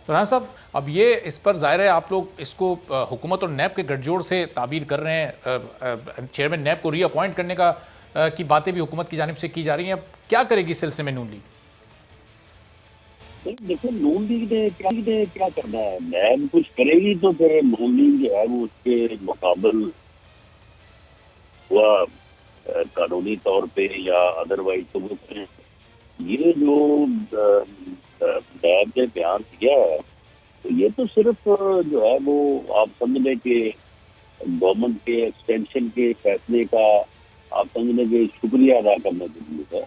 तो राना साहब, अब ये इस पर ज़ाहिर है आप लोग इसको हुकूमत और नैब के गठजोड़ से ताबीर कर रहे हैं। चेयरमैन नैब को रीअपॉइंट करने का की बातें भी हुकूमत की जानिब से की जा रही हैं। अब क्या करेगी इस सिलसिले में नून लीग? देखो, नून लीग ने क्या करना है? नैब कुछ करेगी तो फिर नून लीग जो है वो उसके मुकाबल हुआ कानूनी तौर पे या अदरवाइज तो वो करें। ये जो नैब ने बयान दिया है, तो ये तो सिर्फ जो है वो आप समझ लें कि गवर्नमेंट के एक्सटेंशन के फैसले का आप समझ लें कि शुक्रिया अदा करने के लिए है।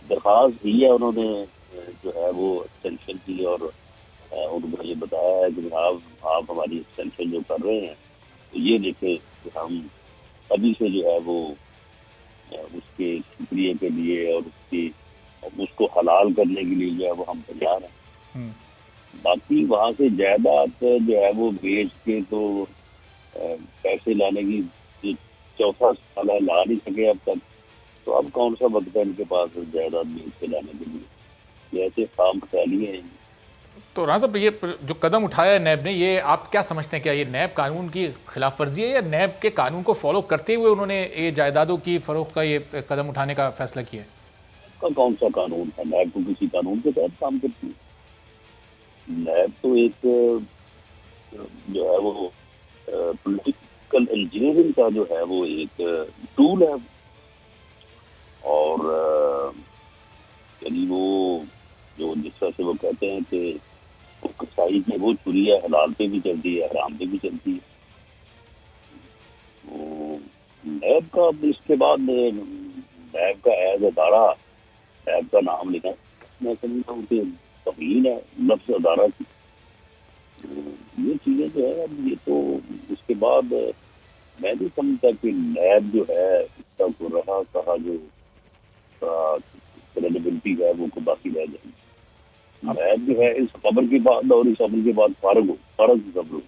दरख्वास्त दी है उन्होंने, जो है वो एक्सटेंशन की, और उनको ये बताया है कि आप हमारी एक्सटेंशन जो कर रहे हैं, तो ये देखें कि हम अभी से जो है वो उसके शुक्रिया के लिए और उसको हलाल करने के लिए जो है वो हम तैयार हैं। बाकी वहाँ से जायदाद जो है वो बेच के तो पैसे लाने की जो चौथा साल है ला नहीं सके अब तक, तो अब कौन सा वक्त है इनके पास जायदाद बेच के लाने के लिए? ये ऐसे काम फैलिए हैं। तो राना साहब, ये जो कदम उठाया है नैब ने, ये आप क्या समझते हैं? क्या ये नैब कानून की खिलाफ वर्जी है या नैब के कानून को फॉलो करते हुए उन्होंने ये जायदादों की फरोख्त का ये कदम उठाने का फैसला किया है? कौन सा कानून है? नैब को किसी कानून के तहत काम करती है? नैब तो एक जो है वो पॉलिटिकल इंजीनियरिंग का जो है वो एक टूल है, और यानी वो जो जिस तरह से वो कहते हैं कि वो कसाई की वो छुरी है, हलाल पे भी चलती है, हराम पे भी चलती है। तो नैब का इसके बाद नैब का एज अदारा, नैब का नाम लिखा, मैं समझता हूँ कि तौहीन है लफ्ज़ अदारा की। ये चीज़ें जो है, अब ये तो उसके बाद मैं नहीं समझता कि नैब जो है इसका को रहा कहा जो क्रेडिबिलिटी है वो बाकी रह जाएगी। नैब जो है इस खबर के बाद और इस अमल के बाद फारग सब लोग।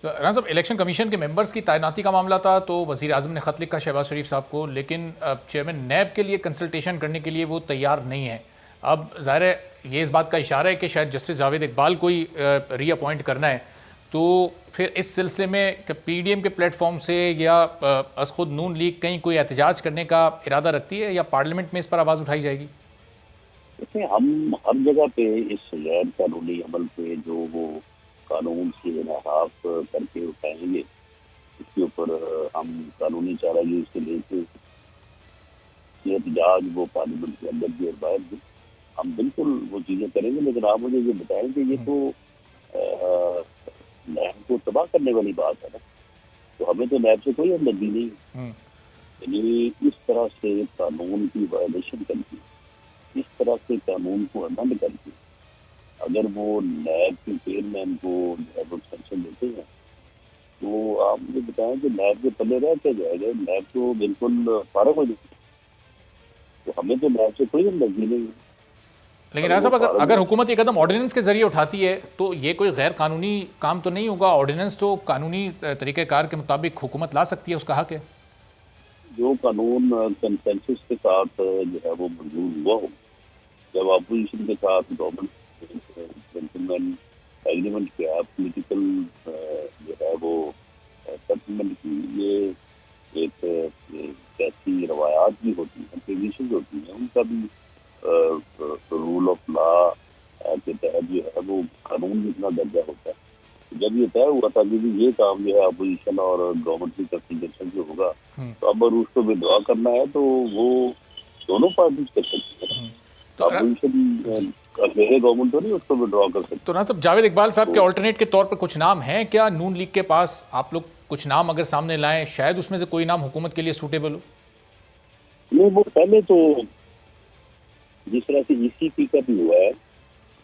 तो राना साहब, इलेक्शन कमीशन के मेंबर्स की तैनाती का मामला था, तो वज़ीर आज़म ने ख़त लिखा शहबाज शरीफ साहब को, लेकिन चेयरमैन नैब के लिए कंसल्टेशन करने के लिए वो तैयार नहीं है। अब ज़ाहिर है ये इस बात का इशारा है कि शायद जस्टिस जावेद इकबाल को ही रीअपॉइंट करना है। तो फिर इस सिलसिले में PDM के प्लेटफॉर्म से या अस खुद नून लीग कहीं कोई एहतजाज करने का इरादा रखती है या पार्लियामेंट में इस पर आवाज़ उठाई जाएगी? देखिए, हम हर जगह पे इस गैर कानूनी अमल पे जो वो कानून से इन्हाफ करके उठाएंगे, इसके ऊपर हम कानूनी चाराजोई से लेकर एहतजाज वो पार्लियामेंट के अंदर भी और बाहर भी हम बिल्कुल वो चीज़ें करेंगे। लेकिन आप मुझे ये बताएं कि ये तो नैब को तबाह करने वाली बात है ना, तो हमें तो नैब से कोई हमदर्दी नहीं है। यानी इस तरह से कानून की वायलेशन करके, इस तरह से कानून को अमल करके अगर वो नैब के चेयरमैन को एक्सटेंशन देते हैं, तो आप मुझे बताएं कि नैब के पल्ले रह क्या जाएगा? नैब तो बिल्कुल फारग हो जाएगी। तो हमें तो नैब से कोई हमदर्दी नहीं है। लेकिन राना साहब, अगर हुकूमत ये कदम ऑर्डिनेंस के जरिए उठाती है तो ये कोई गैर कानूनी काम तो नहीं होगा? ऑर्डिनेंस तो कानूनी तरीक़ेकार के मुताबिक हुकूमत ला सकती है, उसका हक है। जो कानून कंसेंसस के साथ जो है वो मंजूर हुआ हो, जब अपोजिशन के साथ गवर्नमेंट जेंटलमैन एग्रीमेंट किया, पॉलिटिकल जो है वो सेटलमेंट की, ये एक ऐसी रवायात भी होती हैं, ट्रेडिशन होती हैं, उनका भी रूल ऑफ लॉ के तहत जो है वो कानून जितना दर्जा होता है। जब ये तय हुआ था कि ये काम जो है अपोजिशन और गवर्नमेंट की कंसल्टेशन से होगा, तो अब अगर उसको विड्रॉ करना है तो वो दोनों पार्टी कर सकती है। तो अपोजिशन अकेले गवर्नमेंट तो नहीं उसको विड्रॉ कर सकती। तो ना साहब, जावेद इकबाल साहब के ऑल्टरनेट के तौर पर कुछ नाम हैं क्या नून लीग के पास? आप लोग कुछ नाम अगर सामने लाएं, शायद उसमें से कोई नाम हुकूमत के लिए सूटेबल हो। नहीं, वो पहले तो जिस तरह से ECP का भी हुआ है,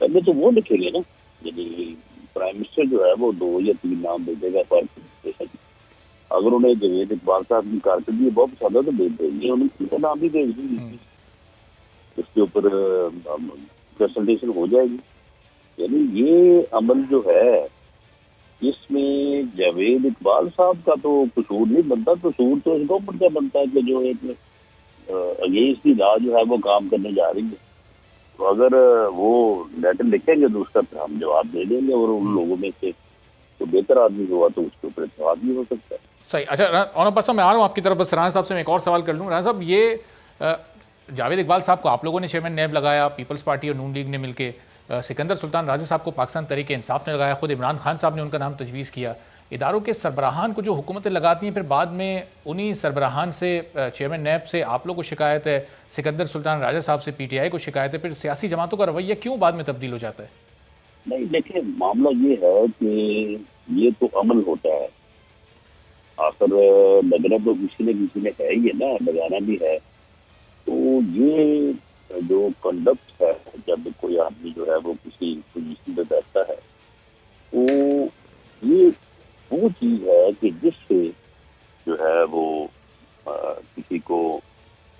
पहले तो वो लिखेंगे ना, यानी प्राइम मिनिस्टर जो है वो 2 या 3 नाम दे देगा पर अगर उन्हें जवेद इकबाल साहब की कारकर्दगी बहुत पसंद है तो दे देंगे, उनके नाम भी दे देंगे, इसके ऊपर कंसल्टेशन हो जाएगी। यानी ये अमल जो है इसमें जावेद इकबाल साहब का तो कसूर नहीं बनता, कसूर तो इस गवर्नमेंट का बनता है कि जो एक अगेंस्ट की लॉ जो है वो काम करने जा रही है। तो अगर वो लेटर लिखेंगे तो उसका फिर हम जवाब दे देंगे, और उन लोगों में से तो बेहतर आदमी हुआ तो उसके ऊपर इत्तेफाक भी हो सकता है। सही। अच्छा और बस मैं आ रहा हूँ आपकी तरफ, बस राना साहब से मैं एक और सवाल कर लूँ। राना साहब, ये जावेद इकबाल साहब को आप लोगों ने चेयरमैन नैब लगाया, पीपल्स पार्टी और नून लीग ने मिलकर, सिकंदर सुल्तान राजा साहब को पाकिस्तान तहरीक इंसाफ ने लगाया, खुद इमरान खान साहब ने उनका नाम तजवीज़ किया। इदारों के सरबराहान को जो हुकूमतें लगाती हैं, फिर बाद में उन्हीं सरबराहान से, चेयरमैन नैब से आप लोग को शिकायत है, सिकंदर सुल्तान राजा साहब से PTI को शिकायत है, फिर सियासी जमातों का रवैया क्यों बाद में तब्दील हो जाता है? नहीं देखिए, मामला ये है कि ये तो अमल होता है, आखिर लगना तो किसी ने है ही है ना, लगाना भी है। तो ये जो कंडक्ट है, जब कोई आदमी जो है वो किसी पोजीशन पे बैठता है, तो ये वो चीज है कि जिससे जो है वो किसी को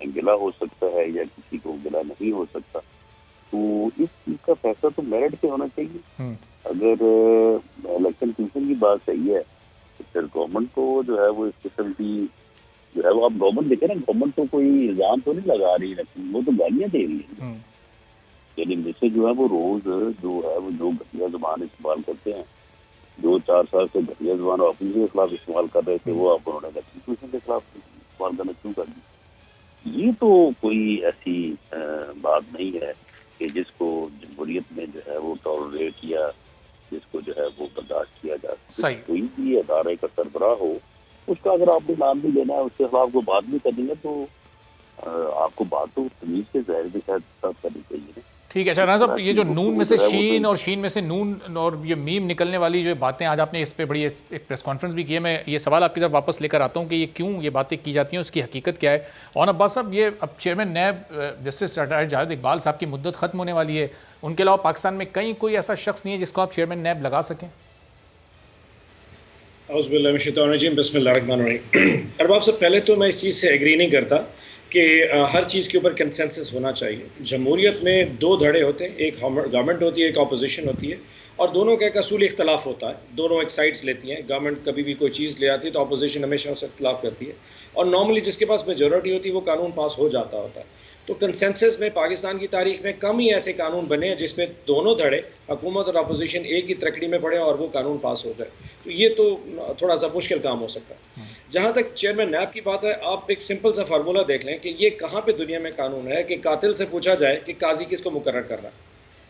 गिला हो सकता है या किसी को गिला नहीं हो सकता। तो इस चीज का फैसला तो मेरिट पे होना चाहिए। अगर इलेक्शन कमीशन की बात सही है तो फिर गवर्नमेंट को जो है वो इस किस्म की जो है वो, आप गवर्नमेंट देखे ना, गवर्नमेंट तो कोई इल्जाम तो नहीं लगा रही है, वो तो गालियां दे रही है। यानी मुझसे जो है वो रोज जो है वो जो घटिया जुबान इस्तेमाल करते हैं, 2-4 साल से घटिया जुबान ऑफिस के खिलाफ इस्तेमाल कर रहे थे, वो आप उन्होंने इलेक्शन कमीशन के खिलाफ इस्तेमाल करना शुरू कर दी। ये तो कोई ऐसी बात नहीं है कि जिसको जमहूरियत में जो है वो टॉलरेट या जिसको जो है वो बर्दाश्त किया जा सकता है। कोई भी अदारे का सरबराह हो, उसका अगर आपको नाम भी लेना है, उसके खिलाफ को बात भी करनी है, तो आपको बात तो तमीज से ज़ाहिर के साथ करनी चाहिए। ठीक है। अच्छा राना साहब, ये जो नून में से शीन और शीन में से नून और ये मीम निकलने वाली जो बातें, आज आपने इस पे बड़ी एक प्रेस कॉन्फ्रेंस भी की है, मैं ये सवाल आपकी तरफ वापस लेकर आता हूँ कि ये क्यों ये बातें की जाती हैं, उसकी हकीकत क्या है। और अब्बास साहब, ये अब chairman NAB justice retired Javed Iqbal साहब की मुद्दत ख़त्म होने वाली है, उनके अलावा पाकिस्तान में कहीं कोई ऐसा शख्स नहीं है जिसको आप चेयरमैन नैब लगा सकें? अरबाब साहब, पहले तो मैं इस चीज़ से एग्री नहीं करता कि हर चीज़ के ऊपर कंसेंसस होना चाहिए। जमहूरियत में 2 धड़े होते हैं, एक गवर्नमेंट होती है, एक अपोजिशन होती है, और दोनों का एक असूली इख्तलाफ होता है। दोनों एक साइड्स लेती हैं। गवर्नमेंट कभी भी कोई चीज़ ले आती है तो अपोजिशन हमेशा उससे इख्तलाफ करती है, और नॉर्मली जिसके पास मेजॉरिटी होती है वो कानून पास हो जाता होता है। तो कंसेंसस में पाकिस्तान की तारीख में कम ही ऐसे कानून बने हैं जिसमें दोनों धड़े, हुकूमत और अपोजिशन, एक ही तकड़ी में पड़े और वो कानून पास हो जाए। तो ये तो थोड़ा सा मुश्किल काम हो सकता है। जहाँ तक चेयरमैन नैब की बात है, आप एक सिंपल सा फार्मूला देख लें कि ये कहाँ पे दुनिया में कानून है कि कातिल से पूछा जाए कि काजी किसको मुकर्रर कर रहा है।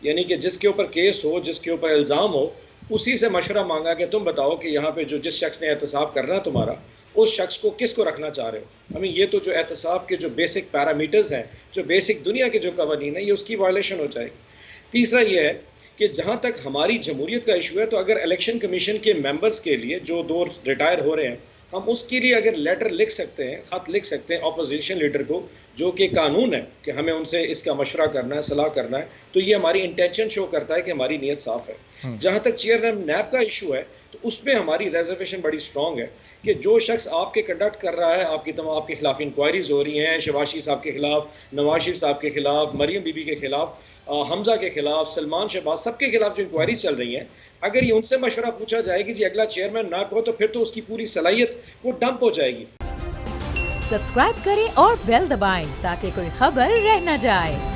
यानी कि जिसके ऊपर केस हो, जिसके ऊपर इल्ज़ाम हो, उसी से मशवरा मांगा कि तुम बताओ कि यहाँ पे जो जिस शख्स ने एहतसाब करना है तुम्हारा, उस शख्स को किसको रखना चाह रहे हो। हमें ये तो जो एहतसाब के जो बेसिक पैरामीटर्स हैं, जो बेसिक दुनिया के जो कवानीन है, ये उसकी वायलेशन हो जाएगी। तीसरा ये है कि जहाँ तक हमारी जमहूरियत का इशू है, तो अगर इलेक्शन कमीशन के मेंबर्स के लिए जो 2 रिटायर हो रहे हैं, हम उसके लिए अगर लेटर लिख सकते हैं, ख़त लिख सकते हैं अपोजिशन लीडर को, जो कि कानून है कि हमें उनसे इसका मशवरा करना है, सलाह करना है, तो ये हमारी इंटेंशन शो करता है कि हमारी नीयत साफ़ है। जहाँ तक चेयरमैन नैब का इशू है, तो उसमें हमारी रिजर्वेशन बड़ी स्ट्रॉन्ग है कि जो शख्स आपके कंडक्ट कर रहा है, आपके खिलाफ इंक्वायरीज हो रही हैं, शहबाज साहब के खिलाफ, नवाज शरीफ साहब के खिलाफ, मरियम बीबी के खिलाफ, हमजा के खिलाफ, सलमान शहबाज, सबके खिलाफ जो इंक्वायरीज चल रही हैं, अगर ये उनसे मशवरा पूछा जाएगी जी अगला चेयरमैन ना हो, तो फिर तो उसकी पूरी सलाहियत वो डंप हो जाएगी। सब्सक्राइब करें और बेल दबाएं ताकि कोई खबर रह न जाए।